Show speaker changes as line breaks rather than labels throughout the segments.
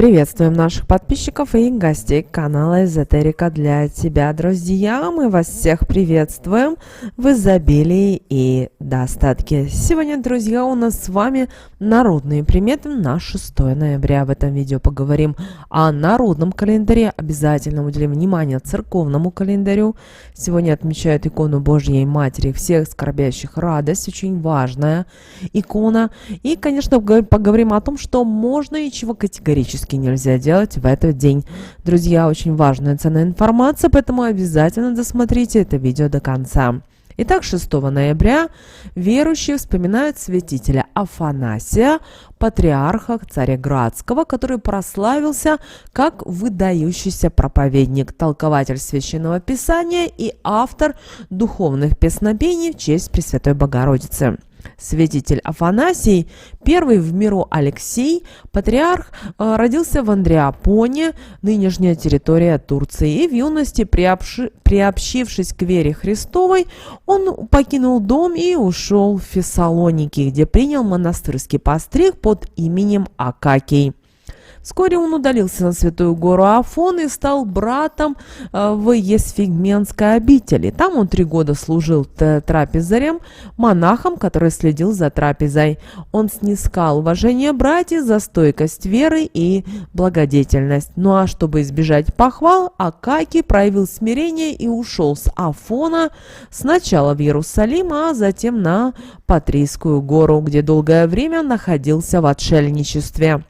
Приветствуем наших подписчиков и гостей канала Эзотерика для тебя, друзья. Мы вас всех приветствуем в изобилии и достатке. Сегодня, друзья, у нас с вами народные приметы на 6 ноября. В этом видео поговорим о народном календаре. Обязательно уделим внимание церковному календарю. Сегодня отмечают икону Божьей Матери всех скорбящих радость. Очень важная икона. И, конечно, поговорим о том, что можно и чего категорически нельзя делать в этот день. Друзья, очень важная ценная информация, поэтому обязательно досмотрите это видео до конца. Итак, 6 ноября верующие вспоминают святителя Афанасия, патриарха Цареградского, который прославился как выдающийся проповедник, толкователь Священного Писания и автор духовных песнопений в честь Пресвятой Богородицы. Святитель Афанасий, первый в миру Алексей, патриарх, родился в Андреапоне, нынешняя территория Турции, и в юности, приобщившись к вере Христовой, он покинул дом и ушел в Фессалоники, где принял монастырский постриг под именем Акакий. Вскоре он удалился на Святую гору Афон и стал братом в Есфигменской обители. Там он 3 года служил трапезарем, монахом, который следил за трапезой. Он снискал уважение братьев за стойкость веры и благодетельность. Ну а чтобы избежать похвал, Акакий проявил смирение и ушел с Афона сначала в Иерусалим, а затем на Патрийскую гору, где долгое время находился в отшельничестве.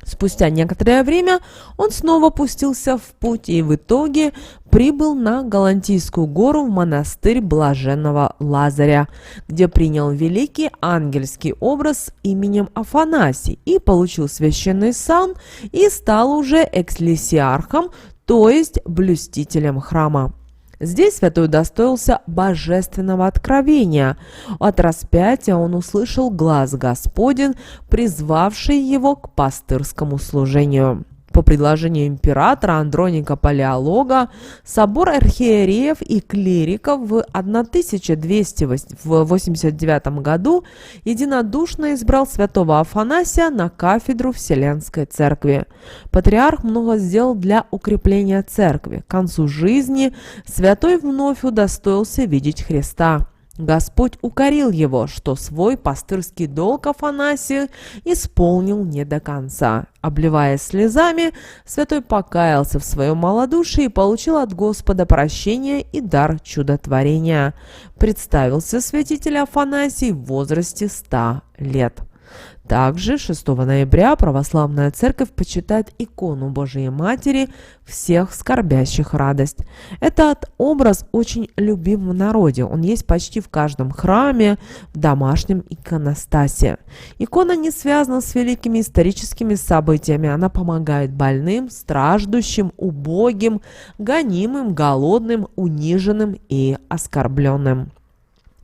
Спустя некоторое время он снова пустился в путь и в итоге прибыл на Галантийскую гору в монастырь Блаженного Лазаря, где принял великий ангельский образ именем Афанасий и получил священный сан и стал уже экклесиархом, то есть блюстителем храма. Здесь святой удостоился божественного откровения. От распятия он услышал глас Господень, призвавший его к пастырскому служению. По предложению императора Андроника Палеолога, собор архиереев и клириков в 1289 году единодушно избрал святого Афанасия на кафедру Вселенской Церкви. Патриарх много сделал для укрепления церкви. К концу жизни святой вновь удостоился видеть Христа. Господь укорил его, что свой пастырский долг Афанасий исполнил не до конца. Обливаясь слезами, святой покаялся в своем малодушии и получил от Господа прощение и дар чудотворения. Представился святитель Афанасий в возрасте 100 лет. Также 6 ноября православная церковь почитает икону Божией Матери всех скорбящих радость. Этот образ очень любим в народе. Он есть почти в каждом храме, в домашнем иконостасе. Икона не связана с великими историческими событиями. Она помогает больным, страждущим, убогим, гонимым, голодным, униженным и оскорбленным.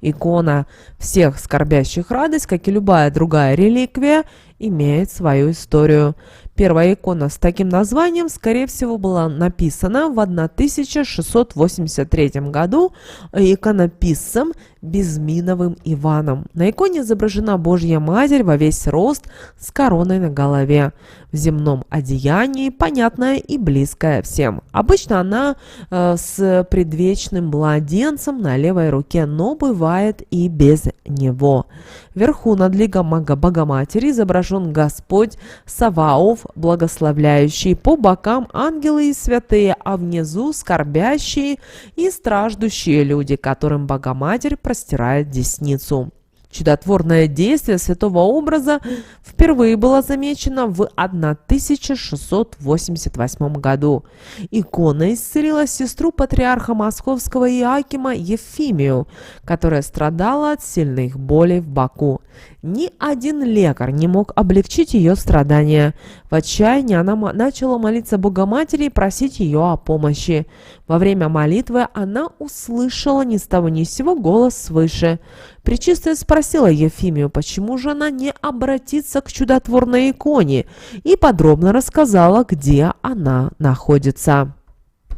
Икона всех скорбящих радость, как и любая другая реликвия, имеет свою историю. Первая икона с таким названием, скорее всего, была написана в 1683 году иконописцем Безминовым Иваном. На иконе изображена Божья Матерь во весь рост с короной на голове, в земном одеянии, понятная и близкая всем. Обычно она с предвечным младенцем на левой руке, но бывает и без него. Вверху над ликом Богоматери изображен Господь Саваоф, благословляющий, по бокам ангелы и святые, а внизу скорбящие и страждущие люди, которым Богоматерь простирает десницу. Чудотворное действие святого образа впервые было замечено в 1688 году. Икона исцелила сестру патриарха Московского Иоакима Ефимию, которая страдала от сильных болей в боку. Ни один лекарь не мог облегчить ее страдания. В отчаянии она начала молиться Богоматери и просить ее о помощи. Во время молитвы она услышала ни с того ни с сего голос свыше. Пречистая спросила Ефимию, почему же она не обратится к чудотворной иконе, и подробно рассказала, где она находится.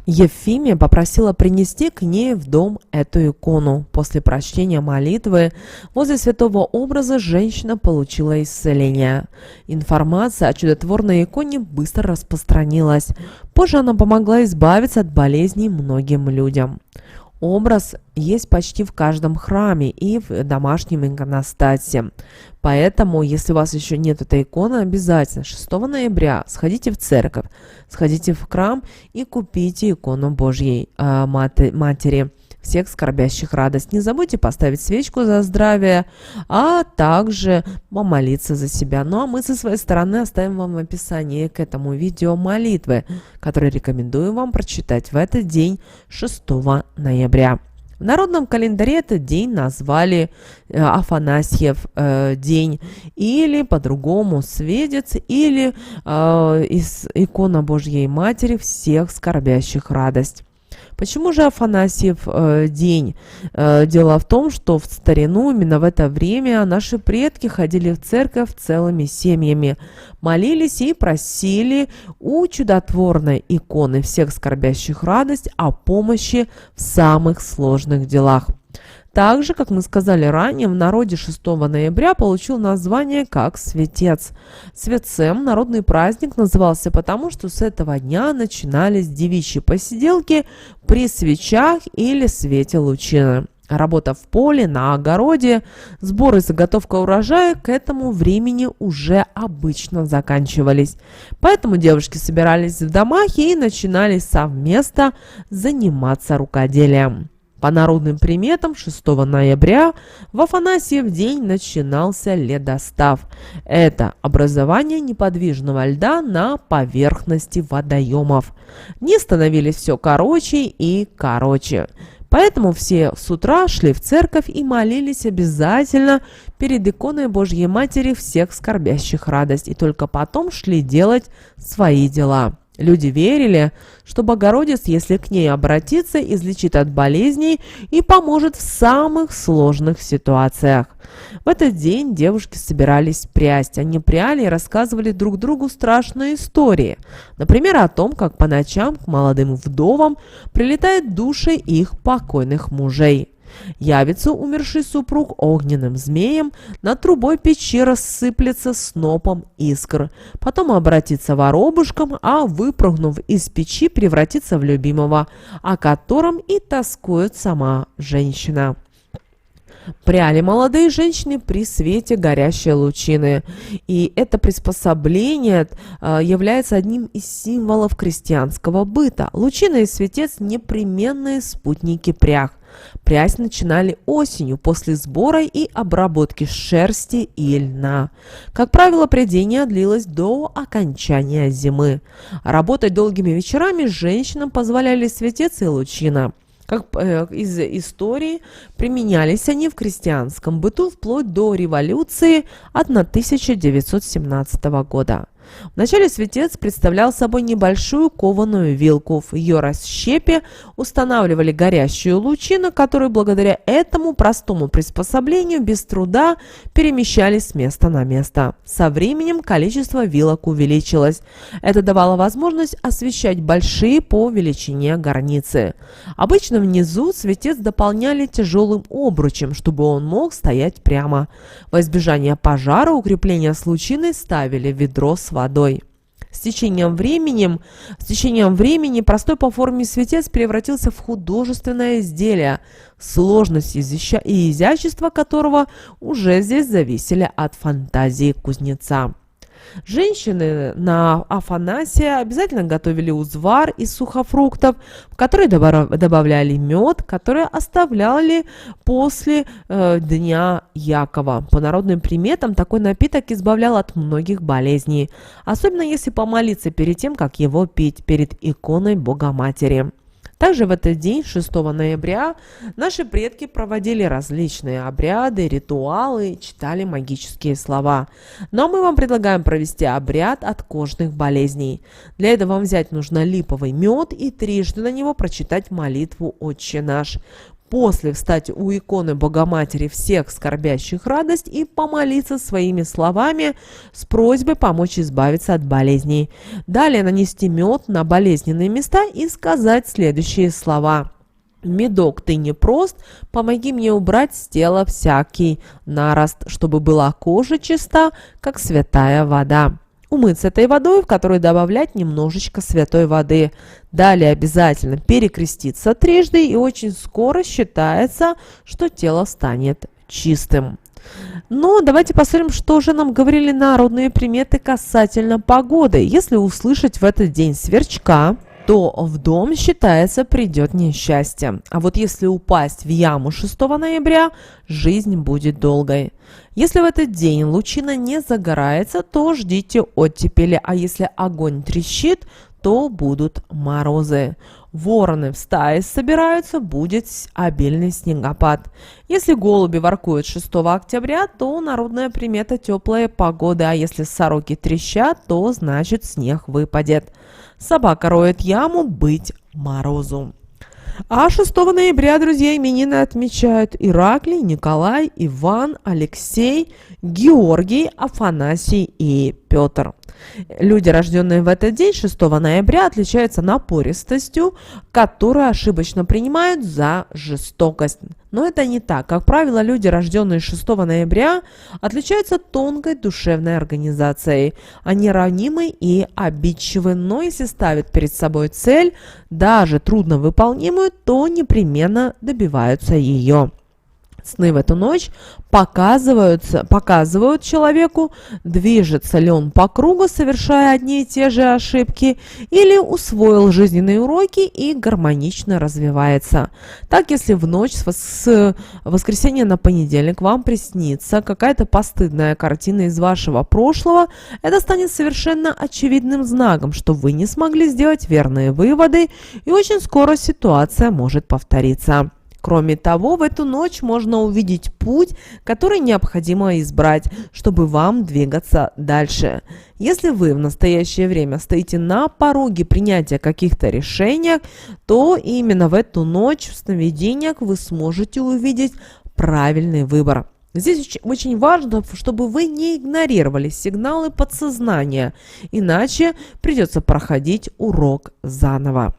Ефимия попросила принести к ней в дом эту икону. После прочтения молитвы возле святого образа женщина получила исцеление. Информация о чудотворной иконе быстро распространилась. Позже она помогла избавиться от болезней многим людям. Образ есть почти в каждом храме и в домашнем иконостасе. Поэтому, если у вас еще нет этой иконы, обязательно 6 ноября сходите в церковь, сходите в храм и купите икону Божьей Матери всех скорбящих радость. Не забудьте поставить свечку за здравие, а также помолиться за себя. Ну а мы со своей стороны оставим вам в описании к этому видео молитвы, которые рекомендую вам прочитать в этот день, 6 ноября. В народном календаре этот день назвали Афанасьев день, или по-другому Сведец, или икона Божьей Матери всех скорбящих радость. Почему же Афанасьев день? Дело в том, что в старину, именно в это время, наши предки ходили в церковь целыми семьями, молились и просили у чудотворной иконы всех скорбящих радость о помощи в самых сложных делах. Также, как мы сказали ранее, в народе 6 ноября получил название как Светец. Светцем народный праздник назывался потому, что с этого дня начинались девичьи посиделки при свечах или свете лучины. Работа в поле, на огороде, сбор и заготовка урожая к этому времени уже обычно заканчивались. Поэтому девушки собирались в домах и начинали совместно заниматься рукоделием. По народным приметам 6 ноября в Афанасьев день начинался ледостав. Это образование неподвижного льда на поверхности водоемов. Дни становились все короче и короче. Поэтому все с утра шли в церковь и молились обязательно перед иконой Божьей Матери всех скорбящих радость. И только потом шли делать свои дела. Люди верили, что Богородица, если к ней обратиться, излечит от болезней и поможет в самых сложных ситуациях. В этот день девушки собирались прясть. Они пряли и рассказывали друг другу страшные истории. Например, о том, как по ночам к молодым вдовам прилетают души их покойных мужей. Явится умерший супруг огненным змеем, над трубой печи рассыплется снопом искр. Потом обратится воробушком, а выпрыгнув из печи, превратится в любимого, о котором и тоскует сама женщина. Пряли молодые женщины при свете горящей лучины. И это приспособление является одним из символов крестьянского быта. Лучина и светец – непременные спутники прях. Прясть начинали осенью после сбора и обработки шерсти и льна. Как правило, прядение длилось до окончания зимы. Работать долгими вечерами женщинам позволяли светец и лучина. Как из истории, применялись они в крестьянском быту вплоть до революции 1917 года. Вначале светец представлял собой небольшую кованую вилку. В ее расщепе устанавливали горящую лучину, которую благодаря этому простому приспособлению без труда перемещались с места на место. Со временем количество вилок увеличилось. Это давало возможность освещать большие по величине горницы. Обычно внизу светец дополняли тяжелым обручем, чтобы он мог стоять прямо. Во избежание пожара укрепления с лучиной ставили ведро с водой. С течением времени простой по форме светец превратился в художественное изделие, сложность и изящество которого уже здесь зависели от фантазии кузнеца. Женщины на Афанасия обязательно готовили узвар из сухофруктов, в который добавляли мед, который оставляли после Дня Якова. По народным приметам такой напиток избавлял от многих болезней, особенно если помолиться перед тем, как его пить, перед иконой Богоматери. Также в этот день, 6 ноября, наши предки проводили различные обряды, ритуалы, читали магические слова. Но мы вам предлагаем провести обряд от кожных болезней. Для этого вам взять нужно липовый мед и трижды на него прочитать молитву «Отче наш». После встать у иконы Богоматери всех скорбящих радость и помолиться своими словами с просьбой помочь избавиться от болезней. Далее нанести мед на болезненные места и сказать следующие слова. «Медок, ты не прост, помоги мне убрать с тела всякий нарост, чтобы была кожа чиста, как святая вода». Умыться этой водой, в которой добавлять немножечко святой воды. Далее обязательно перекреститься трижды, и очень скоро считается, что тело станет чистым. Но давайте посмотрим, что же нам говорили народные приметы касательно погоды. Если услышать в этот день сверчка, то в дом, считается, придет несчастье. А вот если упасть в яму 6 ноября, жизнь будет долгой. Если в этот день лучина не загорается, то ждите оттепели, а если огонь трещит, то будут морозы. Вороны в стае собираются, будет обильный снегопад. Если голуби воркуют 6 октября, то народная примета теплая погода, а если сороки трещат, то значит снег выпадет. Собака роет яму, быть морозу. А 6 ноября, друзья, именины отмечают Ираклий, Николай, Иван, Алексей, Георгий, Афанасий и Петр. Люди, рожденные в этот день, 6 ноября, отличаются напористостью, которую ошибочно принимают за жестокость. Но это не так. Как правило, люди, рожденные 6 ноября, отличаются тонкой душевной организацией. Они ранимы и обидчивы, но если ставят перед собой цель, даже трудновыполнимую, то непременно добиваются ее. Сны в эту ночь показывают человеку, движется ли он по кругу, совершая одни и те же ошибки, или усвоил жизненные уроки и гармонично развивается. Так, если в ночь с воскресенья на понедельник вам приснится какая-то постыдная картина из вашего прошлого, это станет совершенно очевидным знаком, что вы не смогли сделать верные выводы, и очень скоро ситуация может повториться. Кроме того, в эту ночь можно увидеть путь, который необходимо избрать, чтобы вам двигаться дальше. Если вы в настоящее время стоите на пороге принятия каких-то решений, то именно в эту ночь в сновидениях вы сможете увидеть правильный выбор. Здесь очень важно, чтобы вы не игнорировали сигналы подсознания, иначе придется проходить урок заново.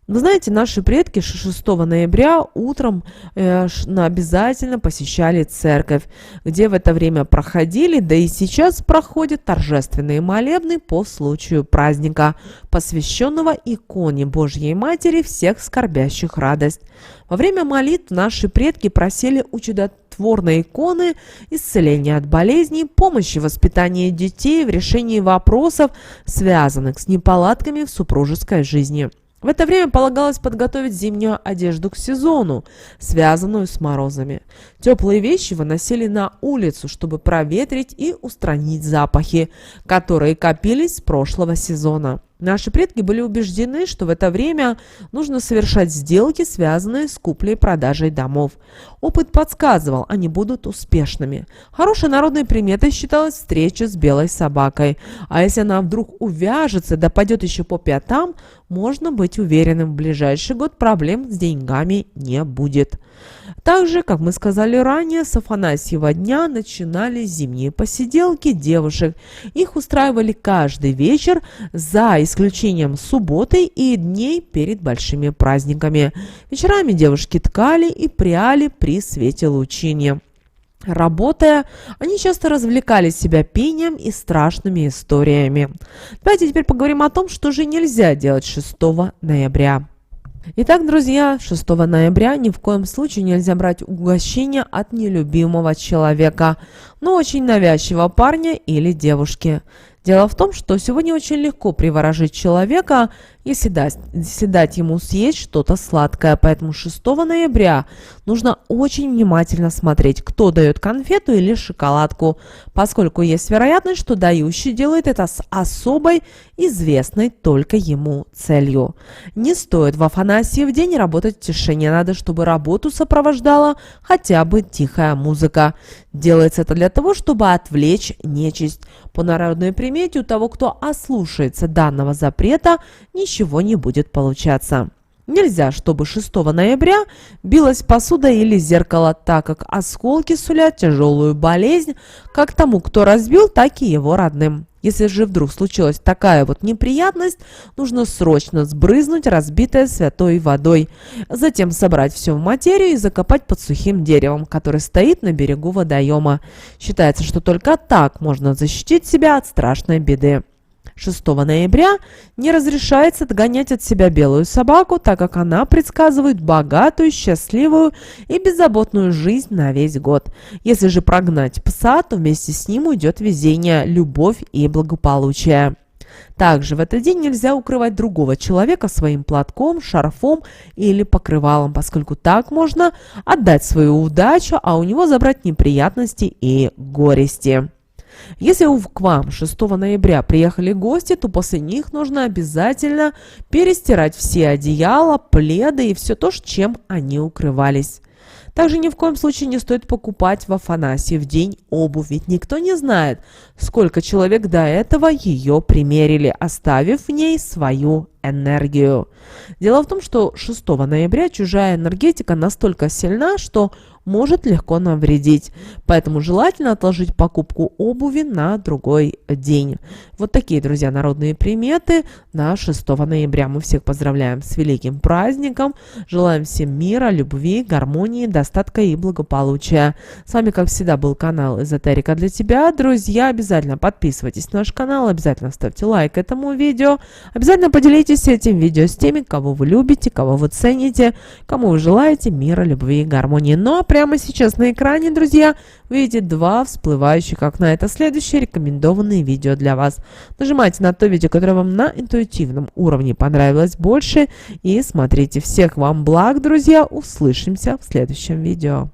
Вы знаете, наши предки 6 ноября утром обязательно посещали церковь, где в это время проходили, да и сейчас проходят торжественные молебны по случаю праздника, посвященного иконе Божьей Матери всех скорбящих радость. Во время молитв наши предки просили у чудотворной иконы исцеления от болезней, помощи в воспитании детей, в решении вопросов, связанных с неполадками в супружеской жизни. В это время полагалось подготовить зимнюю одежду к сезону, связанную с морозами. Теплые вещи выносили на улицу, чтобы проветрить и устранить запахи, которые копились с прошлого сезона. Наши предки были убеждены, что в это время нужно совершать сделки, связанные с куплей-продажей домов. Опыт подсказывал, они будут успешными. Хорошей народной приметой считалась встреча с белой собакой. А если она вдруг увяжется, да пойдет еще по пятам, можно быть уверенным, в ближайший год проблем с деньгами не будет. Также, как мы сказали ранее, с Афанасьева дня начинались зимние посиделки девушек. Их устраивали каждый вечер, за исключением субботы и дней перед большими праздниками. Вечерами девушки ткали и пряли при свете лучини. Работая, они часто развлекали себя пением и страшными историями. Давайте теперь поговорим о том, что же нельзя делать 6 ноября. Итак, друзья, 6 ноября ни в коем случае нельзя брать угощение от нелюбимого человека, но очень навязчивого парня или девушки. Дело в том, что сегодня очень легко приворожить человека, если дать ему съесть что-то сладкое. Поэтому 6 ноября нужно очень внимательно смотреть, кто дает конфету или шоколадку, поскольку есть вероятность, что дающий делает это с особой, известной только ему целью. Не стоит в Афанасьев день работать в тишине, надо, чтобы работу сопровождала хотя бы тихая музыка. Делается это для того, чтобы отвлечь нечисть. По народной примете, у того, кто ослушается данного запрета, ничего не будет получаться. Нельзя, чтобы 6 ноября билась посуда или зеркало, так как осколки сулят тяжелую болезнь как тому, кто разбил, так и его родным. Если же вдруг случилась такая вот неприятность, нужно срочно сбрызнуть разбитое святой водой, затем собрать все в материю и закопать под сухим деревом, который стоит на берегу водоема. Считается, что только так можно защитить себя от страшной беды. 6 ноября не разрешается отгонять от себя белую собаку, так как она предсказывает богатую, счастливую и беззаботную жизнь на весь год. Если же прогнать пса, то вместе с ним уйдет везение, любовь и благополучие. Также в этот день нельзя укрывать другого человека своим платком, шарфом или покрывалом, поскольку так можно отдать свою удачу, а у него забрать неприятности и горести. Если к вам 6 ноября приехали гости, то после них нужно обязательно перестирать все одеяла, пледы и все то, чем они укрывались. Также ни в коем случае не стоит покупать в Афанасии в день обувь, ведь никто не знает, сколько человек до этого ее примерили, оставив в ней свою энергию. Дело в том, что 6 ноября чужая энергетика настолько сильна, что может легко навредить. Поэтому желательно отложить покупку обуви на другой день. Вот такие, друзья, народные приметы на 6 ноября. Мы всех поздравляем с великим праздником. Желаем всем мира, любви, гармонии, достатка и благополучия. С вами, как всегда, был канал Эзотерика для тебя. Друзья, обязательно подписывайтесь на наш канал, обязательно ставьте лайк этому видео. Обязательно поделитесь этим видео с теми, кого вы любите, кого вы цените, кому вы желаете мира, любви и гармонии. Ну а прямо сейчас на экране, друзья, вы видите два всплывающих окна. Это следующие рекомендованные видео для вас. Нажимайте на то видео, которое вам на интуитивном уровне понравилось больше, и смотрите. Всех вам благ, друзья. Услышимся в следующем видео.